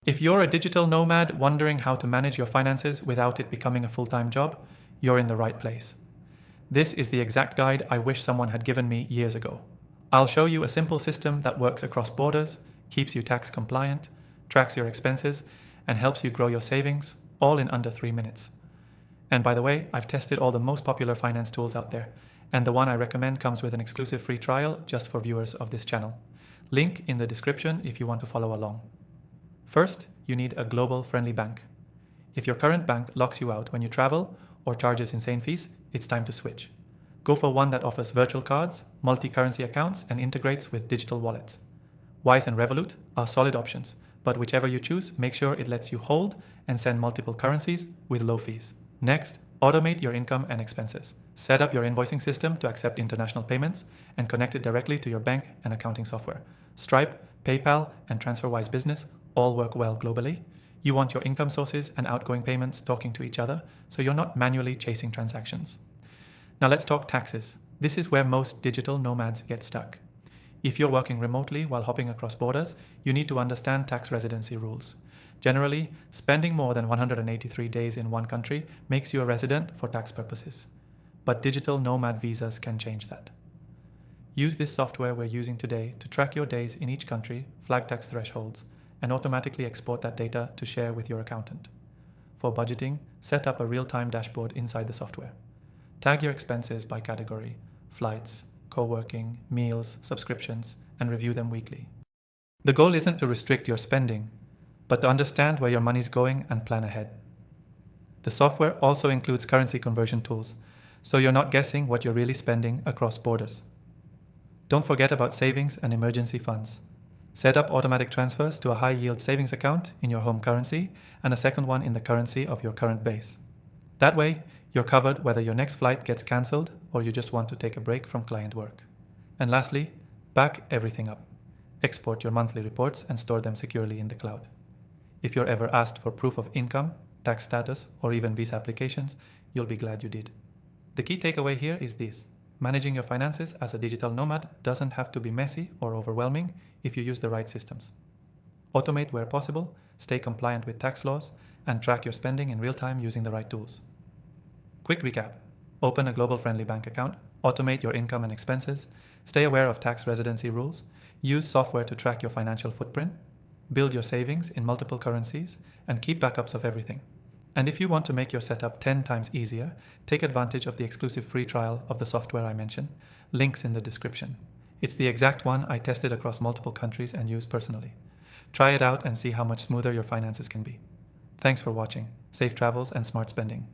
If you're a digital nomad wondering how to manage your finances without it becoming a full-time job, you're in the right place. This is the exact guide I wish someone had given me years ago. I'll show you a simple system that works across borders, keeps you tax compliant, tracks your expenses, and helps you grow your savings, all in under 3 minutes. And by the way, I've tested all the most popular finance tools out there, and the one I recommend comes with an exclusive free trial just for viewers of this channel. Link in the description if you want to follow along. First, you need a global friendly bank. If your current bank locks you out when you travel or charges insane fees, it's time to switch. Go for one that offers virtual cards, multi-currency accounts, and integrates with digital wallets. Wise and Revolut are solid options, but whichever you choose, make sure it lets you hold and send multiple currencies with low fees. Next, automate your income and expenses. Set up your invoicing system to accept international payments and connect it directly to your bank and accounting software. Stripe, PayPal, and TransferWise Business all work well globally. You want your income sources and outgoing payments talking to each other, so you're not manually chasing transactions. Now let's talk taxes. This is where most digital nomads get stuck. If you're working remotely while hopping across borders, you need to understand tax residency rules. Generally, spending more than 183 days in one country makes you a resident for tax purposes. But digital nomad visas can change that. Use this software we're using today to track your days in each country, flag tax thresholds, and automatically export that data to share with your accountant. For budgeting, set up a real-time dashboard inside the software. Tag your expenses by category, flights, co-working, meals, subscriptions, and review them weekly. The goal isn't to restrict your spending, but to understand where your money's going and plan ahead. The software also includes currency conversion tools, so you're not guessing what you're really spending across borders. Don't forget about savings and emergency funds. Set up automatic transfers to a high-yield savings account in your home currency and a second one in the currency of your current base. That way, you're covered whether your next flight gets cancelled or you just want to take a break from client work. And lastly, back everything up. Export your monthly reports and store them securely in the cloud. If you're ever asked for proof of income, tax status, or even visa applications, you'll be glad you did. The key takeaway here is this. Managing your finances as a digital nomad doesn't have to be messy or overwhelming if you use the right systems. Automate where possible, stay compliant with tax laws, and track your spending in real time using the right tools. Quick recap. Open a global friendly bank account, automate your income and expenses, stay aware of tax residency rules, use software to track your financial footprint, build your savings in multiple currencies, and keep backups of everything. And if you want to make your setup 10 times easier, take advantage of the exclusive free trial of the software I mentioned. Links in the description. It's the exact one I tested across multiple countries and use personally. Try it out and see how much smoother your finances can be. Thanks for watching. Safe travels and smart spending.